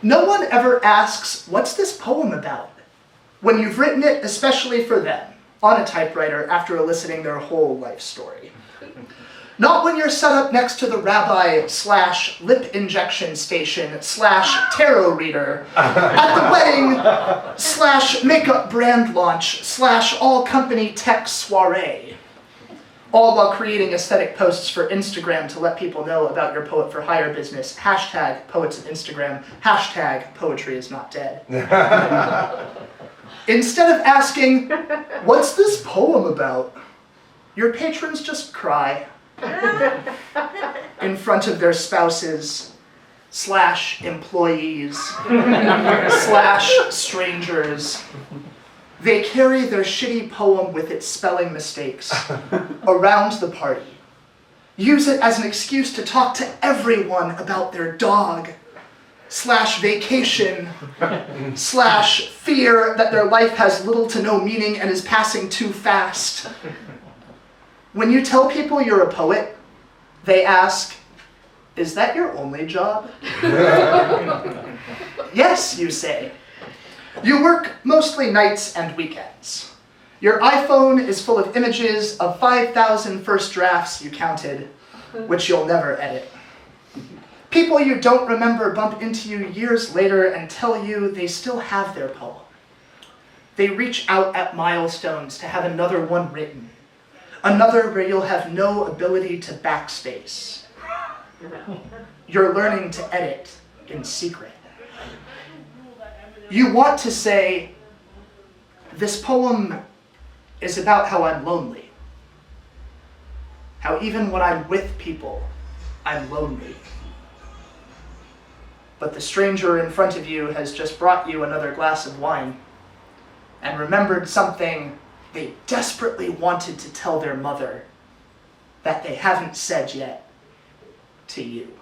No one ever asks, what's this poem about? When you've written it especially for them, on a typewriter after eliciting their whole life story. Not when you're set up next to the rabbi/lip injection station/tarot reader at the wedding/makeup brand launch/all company tech soiree. All while creating aesthetic posts for Instagram to let people know about your poet for hire business. #poets of Instagram. #poetry is not dead. Instead of asking, what's this poem about? Your patrons just cry in front of their spouses/employees/strangers. They carry their shitty poem with its spelling mistakes around the party. Use it as an excuse to talk to everyone about their dog/vacation/fear that their life has little to no meaning and is passing too fast. When you tell people you're a poet, they ask, is that your only job? Yes, you say. You work mostly nights and weekends. Your iPhone is full of images of 5,000 first drafts you counted, which you'll never edit. People you don't remember bump into you years later and tell you they still have their poem. They reach out at milestones to have another one written, another where you'll have no ability to backspace. You're learning to edit in secret. You want to say, this poem is about how I'm lonely. How even when I'm with people, I'm lonely. But the stranger in front of you has just brought you another glass of wine and remembered something they desperately wanted to tell their mother that they haven't said yet to you.